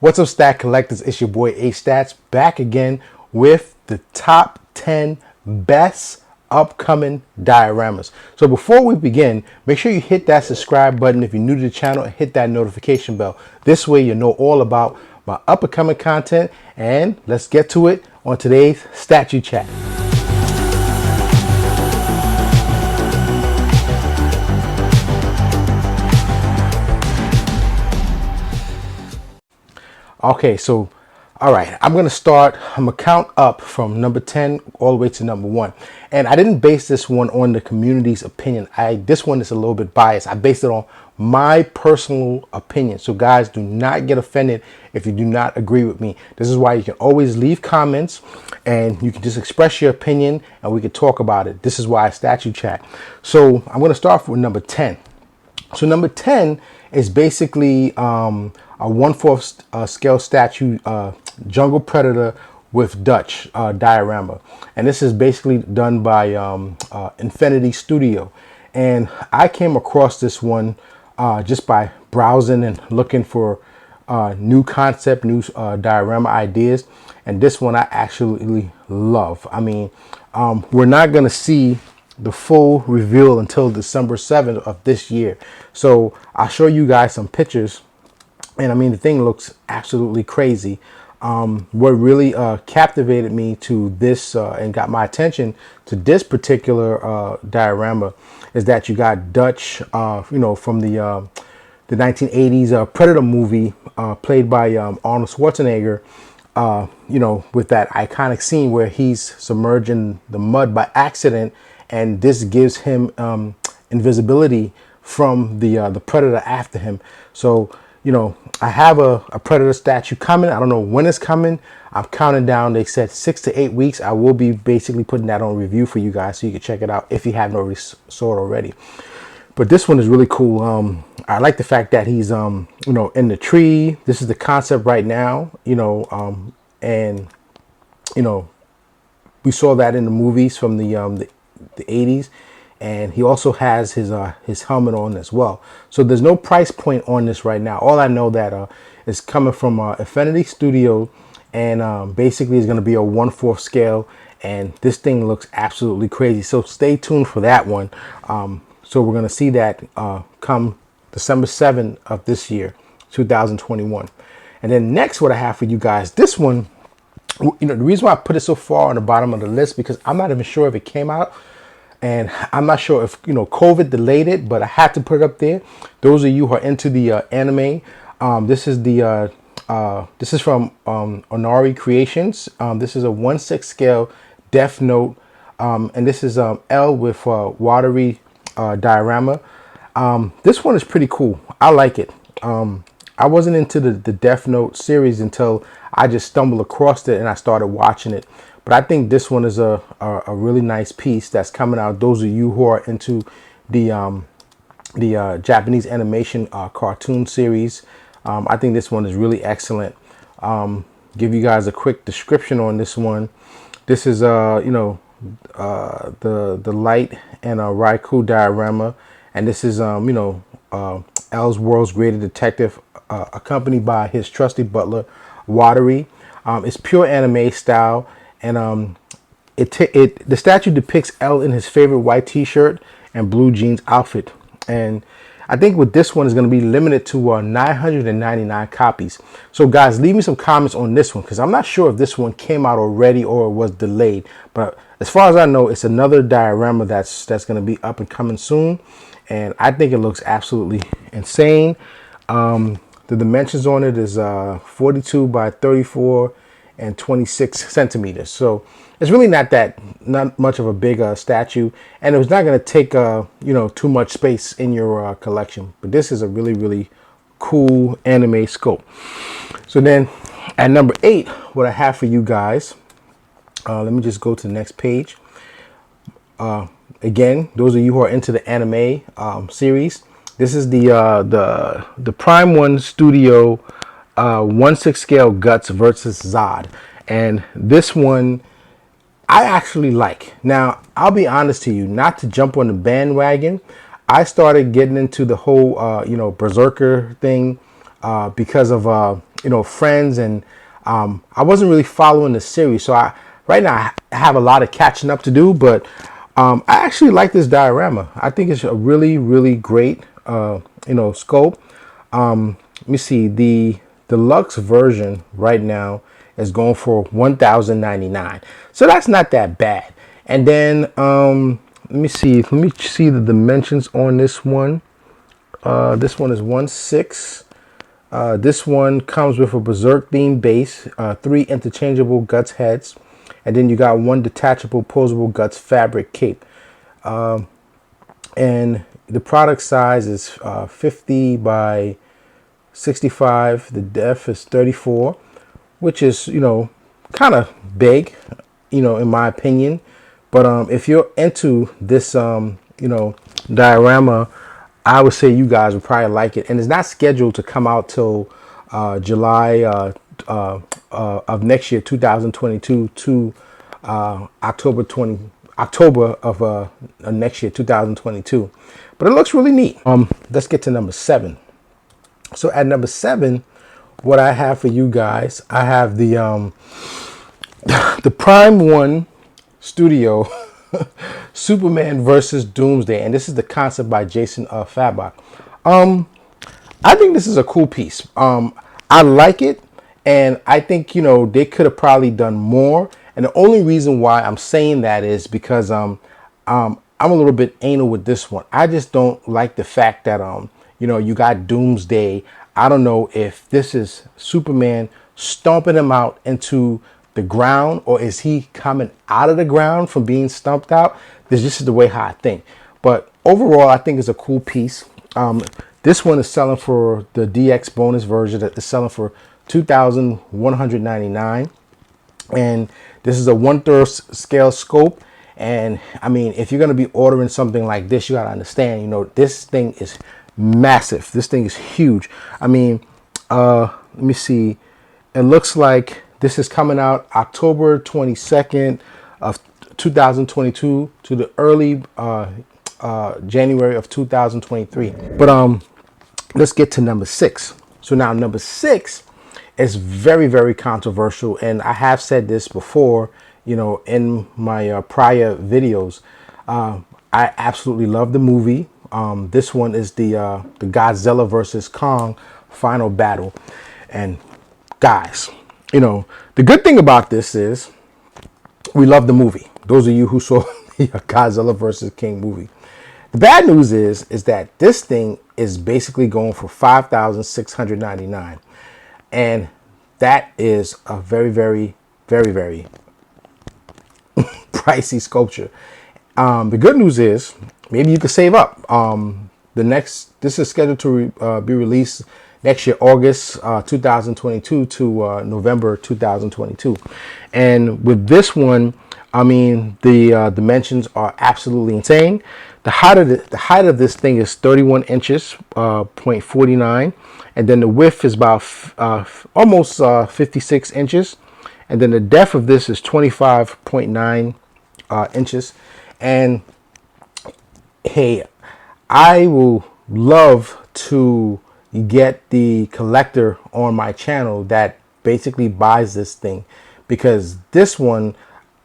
What's up, Stat Collectors? It's your boy A-Stats back again with the top 10 best upcoming dioramas. So before we begin, make sure you hit that subscribe button if you're new to the channel and hit that notification bell. This way you know all about my up-and-coming content. And let's get to it on today's Statue Chat. Okay, so all right, I'm gonna count up from number 10 all the way to number 1. And I didn't base this one on the community's opinion. This one is a little bit biased. I based it on my personal opinion. So guys, do not get offended if you do not agree with me. This is why you can always leave comments and you can just express your opinion and we can talk about it. This is why I statue chat. So I'm gonna start with number 10. So number 10 is basically a 1/4 scale statue jungle predator with Dutch diorama, and this is basically done by Infinity Studio. And I came across this one just by browsing and looking for new concept, new diorama ideas, and this one I absolutely love. I mean, we're not gonna see the full reveal until December 7th of this year, so I'll show you guys some pictures. And I mean, the thing looks absolutely crazy. What really captivated me to this and got my attention to this particular diorama is that you got Dutch, you know, from the 1980s Predator movie, played by Arnold Schwarzenegger. You know, with that iconic scene where he's submerged in the mud by accident, and this gives him invisibility from the predator after him. So, you know, I have a predator statue coming. I don't know when it's coming. I'm counting down. They said 6 to 8 weeks. I will be basically putting that on review for you guys so you can check it out if you haven't already saw it already. But this one is really cool. I like the fact that he's you know, in the tree. This is the concept right now, you know, and you know, we saw that in the movies from the 80s. And he also has his helmet on as well. So there's no price point on this right now. All I know that is coming from Infinity Studio, and basically it's going to be a 1/4 scale. And this thing looks absolutely crazy. So stay tuned for that one. So we're going to see that come December 7th of this year, 2021. And then next, what I have for you guys, this one, you know, the reason why I put it so far on the bottom of the list, because I'm not even sure if it came out. And I'm not sure if, you know, COVID delayed it, but I had to put it up there. Those of you who are into the anime, this is this is from Onari Creations. This is a 1/6 scale Death Note, and this is L with watery diorama. This one is pretty cool. I like it. I wasn't into the Death Note series until I just stumbled across it and I started watching it. But I think this one is a really nice piece that's coming out. Those of you who are into the Japanese animation cartoon series, I think this one is really excellent. Give you guys a quick description on this one. This is you know, the Light and Raikou diorama, and this is you know, L's world's greatest detective, accompanied by his trusty butler Watery. It's pure anime style. And the statue depicts L in his favorite white t-shirt and blue jeans outfit. And I think with this one is going to be limited to 999 copies. So guys, leave me some comments on this one, because I'm not sure if this one came out already or was delayed. But as far as I know, it's another diorama that's going to be up and coming soon. And I think it looks absolutely insane. The dimensions on it is 42 by 34 and 26 centimeters. So it's really not much of a big statue, and it's not going to take you know, too much space in your collection. But this is a really cool anime scope. So then at number 8, what I have for you guys, let me just go to the next page. Again, those of you who are into the anime series, this is the Prime One Studio 1/6 scale Guts versus Zodd. And this one I actually like. Now, I'll be honest to you, not to jump on the bandwagon, I started getting into the whole you know, Berserker thing because of friends, and I wasn't really following the series. So right now I have a lot of catching up to do, but I actually like this diorama. I think it's a really, really great, scope. Let me see, the deluxe version right now is going for $1,099, so that's not that bad. And then let me see the dimensions on this one. This one is 1/6. This one comes with a Berserk theme base, 3 interchangeable Guts heads, and then you got 1 detachable posable Guts fabric cape. And the product size is 50 by 65. The depth is 34, which is, kind of big, in my opinion. But if you're into this, diorama, I would say you guys would probably like it. And it's not scheduled to come out till July of next year, 2022, to October of next year, 2022. But it looks really neat. Let's get to number 7. So at number 7, what I have for you guys, I have the Prime 1 Studio Superman versus Doomsday, and this is the concept by Jason Fabok. I think this is a cool piece. I like it, and I think they could have probably done more. And the only reason why I'm saying that is because I'm a little bit anal with this one. I just don't like the fact that you got Doomsday. I don't know if this is Superman stomping him out into the ground, or is he coming out of the ground from being stumped out. This is the way how I think. But overall, I think it's a cool piece. This one is selling for the DX bonus version. That is selling for $2,199, and this is a 1/3 scale scope. And I mean, if you're going to be ordering something like this, you got to understand, this thing is massive. This thing is huge. I mean, let me see. It looks like this is coming out October 22nd of 2022 to the early January of 2023. But let's get to number 6. So now number 6 is very, very controversial, and I have said this before, in my prior videos. I absolutely love the movie. This one is the Godzilla versus Kong final battle. And guys, the good thing about this is we love the movie. Those of you who saw the Godzilla versus King movie. The bad news is that this thing is basically going for $5,699. And that is a very, very, very, very pricey sculpture. The good news is maybe you could save up. This is scheduled to be released next year, August 2022 to November 2022. And with this one, I mean, the dimensions are absolutely insane. The height of this thing is 31 inches, 0.49, and then the width is about almost 56 inches, and then the depth of this is 25.9 inches. And hey, I will love to get the collector on my channel that basically buys this thing, because this one,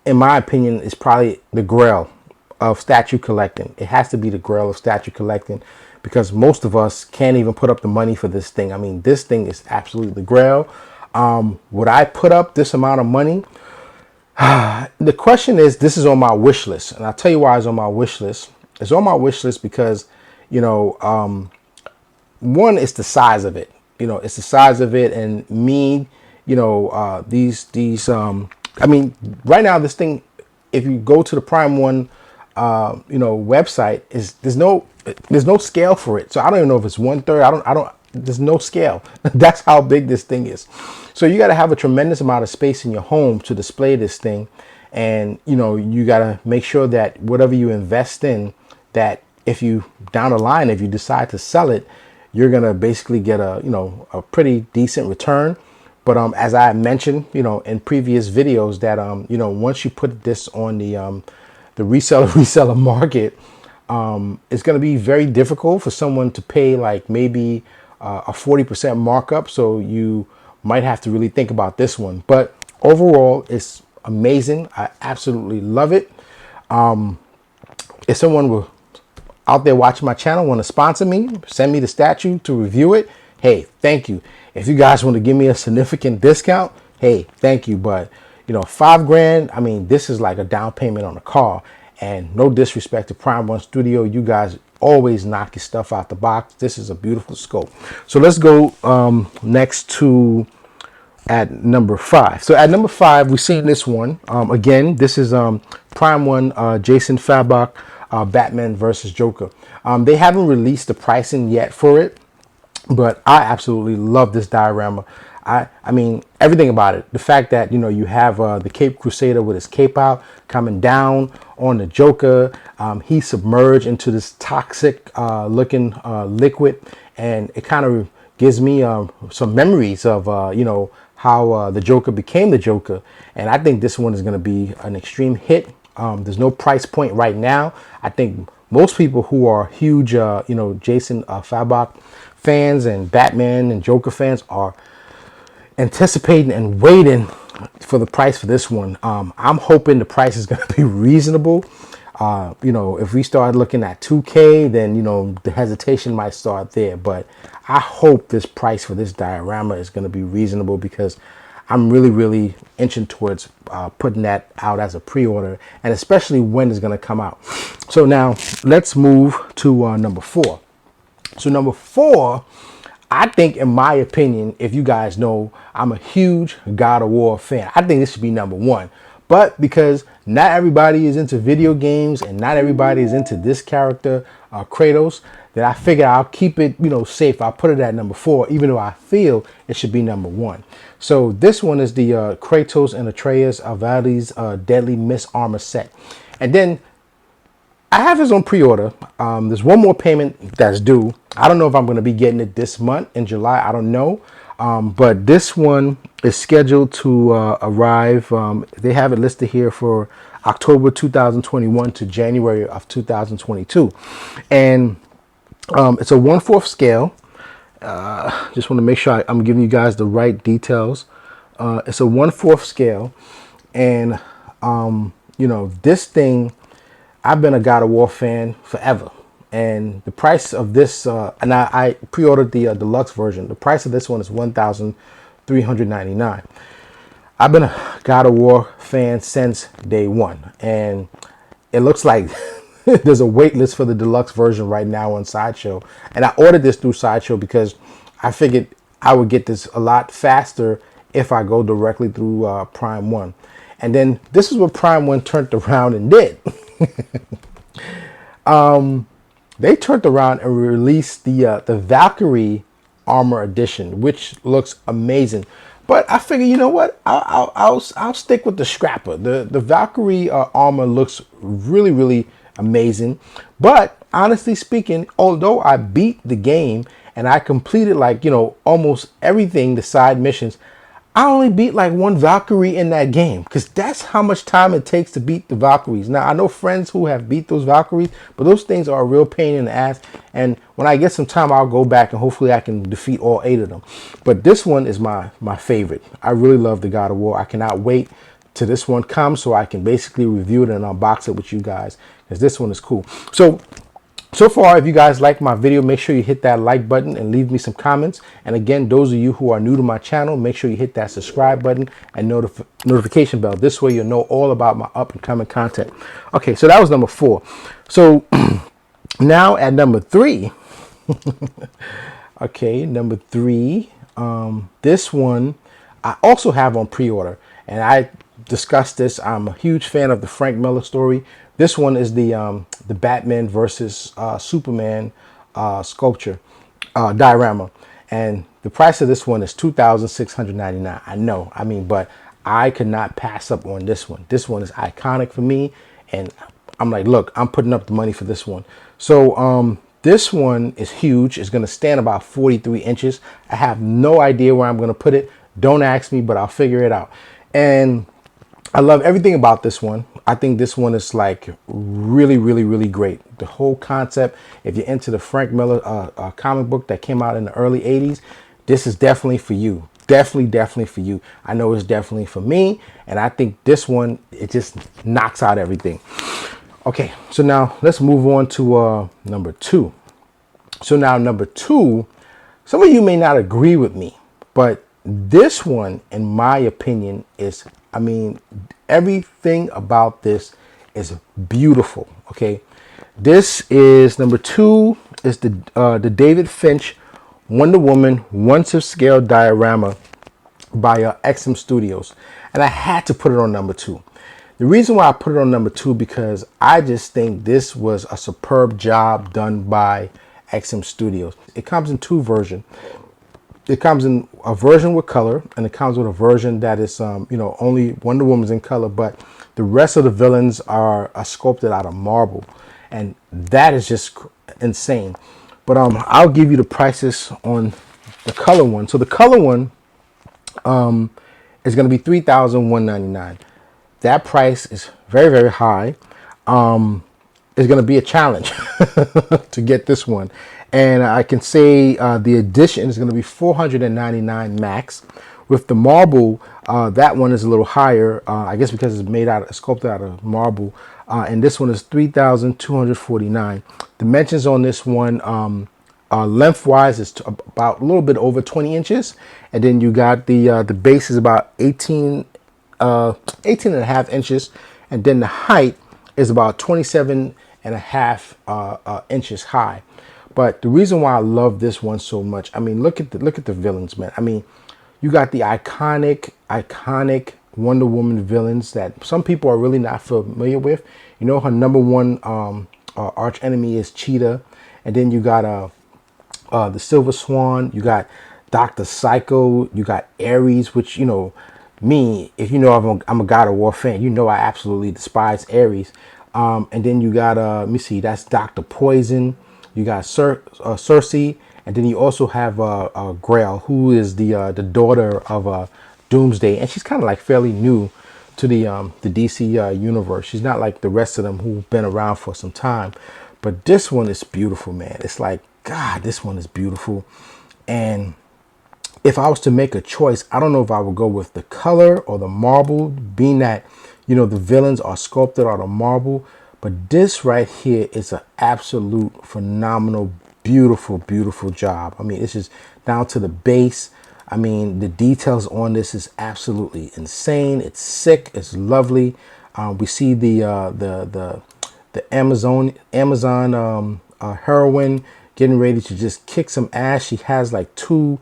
in my opinion, is probably the grail of statue collecting. It has to be the grail of statue collecting, because most of us can't even put up the money for this thing. I mean, this thing is absolutely the grail. Would I put up this amount of money? The question is, this is on my wish list, and I'll tell you why it's on my wish list. It's on my wish list because, one, it's the size of it. It's the size of it, and me, I mean, right now this thing, if you go to the Prime 1, website, there's no scale for it. So I don't even know if it's 1/3. There's no scale. That's how big this thing is. So you got to have a tremendous amount of space in your home to display this thing. And, you got to make sure that whatever you invest in, that if you down the line, if you decide to sell it, you're going to basically get a pretty decent return. But as I mentioned, in previous videos, that once you put this on the reseller market, it's going to be very difficult for someone to pay like maybe a 40% markup. So you might have to really think about this one. But overall, it's amazing. I absolutely love it. If someone were out there watching my channel want to sponsor me, send me the statue to review it, hey, thank you. If you guys want to give me a significant discount, hey, thank you. But you know, $5 grand, I mean, this is like a down payment on a car. And no disrespect to Prime One Studio, you guys always knock your stuff out the box. This is a beautiful scope. So let's go next to at number 5. So at number 5, we've seen this one. Again, this is Prime One, Jason Fabok, Batman versus Joker. They haven't released the pricing yet for it, but I absolutely love this diorama. I mean, everything about it. The fact that, you know, you have the Cape Crusader with his cape out, coming down on the Joker. He's submerged into this toxic looking liquid, and it kind of gives me some memories of, you know, how the Joker became the Joker. And I think this one is going to be an extreme hit. There's no price point right now. I think most people who are huge, you know, Jason Fabok fans and Batman and Joker fans are anticipating and waiting for the price for this one. I'm hoping the price is going to be reasonable. You know, if we start looking at 2K, then, you know, the hesitation might start there. But I hope this price for this diorama is going to be reasonable, because I'm really inching towards putting that out as a pre-order, and especially when it's going to come out. So now let's move to number 4. So number 4, I think, in my opinion, if you guys know, I'm a huge God of War fan. I think this should be number 1. But because not everybody is into video games and not everybody is into this character, KRATOS, that I figure I'll keep it, you know, safe. I'll put it at number 4, even though I feel it should be number 1. So this one is the KRATOS and ATREUS Valkyrie's Deadly Mist Armor set. And then I have this on pre-order. There's one more payment that's due. I don't know if I'm going to be getting it this month in July. I don't know. But this one is scheduled to arrive. They have it listed here for October 2021 to January of 2022. And it's a 1/4 scale. Just want to make sure I'm giving you guys the right details. It's a 1/4 scale. And, you know, this thing, I've been a God of War fan forever. And the price of this, and I pre-ordered the deluxe version. The price of this one is $1,399. I've been a God of War fan since day one. And it looks like there's a wait list for the deluxe version right now on Sideshow. And I ordered this through Sideshow because I figured I would get this a lot faster if I go directly through Prime One. And then this is what Prime One turned around and did. They turned around and released the Valkyrie Armor Edition, which looks amazing. But I figure, you know what? I'll stick with the scrapper. The Valkyrie armor looks really amazing. But honestly speaking, although I beat the game and I completed, like, you know, almost everything, the side missions, I only beat like one Valkyrie in that game, because that's how much time it takes to beat the Valkyries. Now, I know friends who have beat those Valkyries, but those things are a real pain in the ass. And when I get some time, I'll go back and hopefully I can defeat all 8 of them. But this one is my favorite. I really love the God of War. I cannot wait till this one comes so I can basically review it and unbox it with you guys, because this one is cool. So far, if you guys like my video, make sure you hit that like button and leave me some comments. And again, those of you who are new to my channel, make sure you hit that subscribe button and notification bell. This way you'll know all about my up and coming content. Okay, so that was number 4. So now at number 3. Okay, number 3. This one I also have on pre-order, and I discussed this. I'm a huge fan of the Frank Miller story. This one is the Batman versus Superman sculpture diorama, and the price of this one is $2,699. I know, I mean, but I could not pass up on this one. This one is iconic for me, and I'm like, look, I'm putting up the money for this one. So this one is huge. It's going to stand about 43 inches. I have no idea where I'm going to put it. Don't ask me, but I'll figure it out. And I love everything about this one. I think this one is like really great. The whole concept, if you're into the Frank Miller comic book that came out in the early 80s, this is definitely for you. definitely for you. I know it's definitely for me, and I think this one, it just knocks out everything. Okay, so now let's move on to number 2. So now number 2, some of you may not agree with me, but this one, in my opinion, is, I mean, everything about this is beautiful. Okay, this is number 2, is the David Finch Wonder Woman 1/6 scale diorama by XM Studios, and I had to put it on number 2. The reason why I put it on number 2, because I just think this was a superb job done by XM Studios. It comes in 2 versions. It comes in a version with color, and it comes with a version that is, only Wonder Woman's in color, but the rest of the villains are sculpted out of marble, and that is just insane. But I'll give you the prices on the color one. So the color one is going to be $3,199. That price is very, very high. It's going to be a challenge to get this one. And I can say the edition is going to be $499 max. With the marble, that one is a little higher, I guess because it's sculpted out of marble. And this one is $3,249. Dimensions on this one, lengthwise, is about a little bit over 20 inches. And then you got the base is about 18 and a half inches. And then the height is about 27 and a half inches high. But the reason why I love this one so much, I mean, look at the villains, man. I mean, you got the iconic Wonder Woman villains that some people are really not familiar with. You know, her number one arch enemy is Cheetah, and then you got the Silver Swan. You got Dr. Psycho. You got Ares, which, you know, me, if you know I'm a God of War fan, you know I absolutely despise Ares. And then you got let me see, that's Dr. Poison. You got Cersei, and then you also have Grail, who is the daughter of Doomsday, and she's kind of like fairly new to the DC universe. She's not like the rest of them who've been around for some time. But this one is beautiful, man. It's like, God, this one is beautiful. And if I was to make a choice, I don't know if I would go with the color or the marble, being that, you know, the villains are sculpted out of marble. But this right here is an absolute phenomenal, beautiful, beautiful job. I mean, it's just down to the base. I mean, the details on this is absolutely insane. It's sick. It's lovely. We see the Amazon heroine getting ready to just kick some ass. She has like 2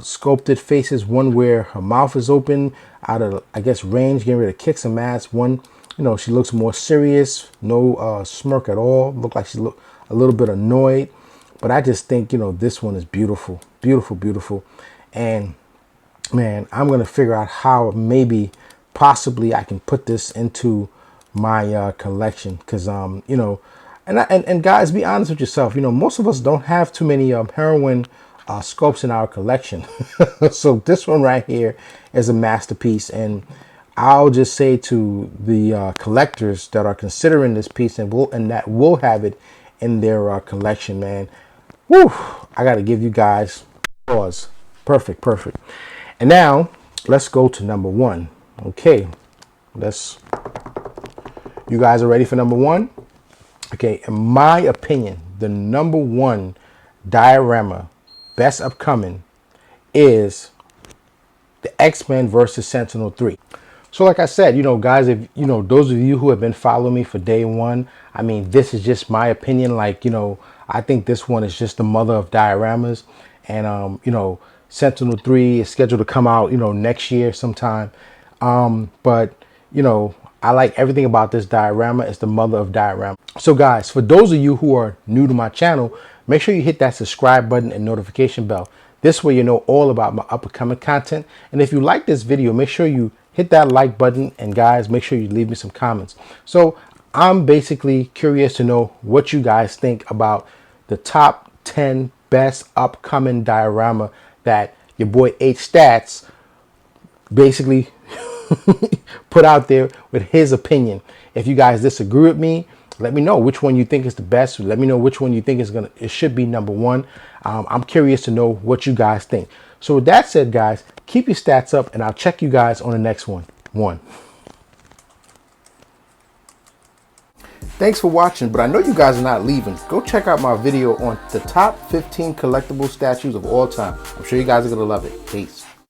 sculpted faces. One where her mouth is open out of, I guess, range, getting ready to kick some ass. One, you know, she looks more serious, no smirk at all. Look like she look a little bit annoyed. But I just think, you know, this one is beautiful, beautiful, beautiful. And man, I'm going to figure out how maybe possibly I can put this into my collection. Because, you know, and guys, be honest with yourself. You know, most of us don't have too many heroine sculpts in our collection. So this one right here is a masterpiece. And I'll just say to the collectors that are considering this piece and that will have it in their collection, man, whew, I got to give you guys applause. Perfect, perfect. And now let's go to number 1. Okay, you guys are ready for number 1? Okay, in my opinion, the number 1 diorama, best upcoming, is the X-Men versus Sentinel-3. So like I said, you know, guys, if you know, those of you who have been following me for day one, I mean, this is just my opinion. Like, you know, I think this one is just the mother of dioramas. And, you know, Sentinel-3 is scheduled to come out, you know, next year sometime. But, you know, I like everything about this diorama. It's the mother of diorama. So guys, for those of you who are new to my channel, make sure you hit that subscribe button and notification bell. This way you know all about my upcoming content. And if you like this video, make sure you hit that like button. And guys, make sure you leave me some comments. So I'm basically curious to know what you guys think about the top 10 best upcoming diorama that your boy H Stats basically put out there with his opinion. If you guys disagree with me, let me know which one you think is the best. Let me know which one you think it should be number 1. I'm curious to know what you guys think. So with that said, guys, Keep your stats up, and I'll check you guys on the next one. Thanks for watching, but I know you guys are not leaving. Go check out my video on the top 15 collectible statues of all time. I'm sure you guys are going to love it. Peace.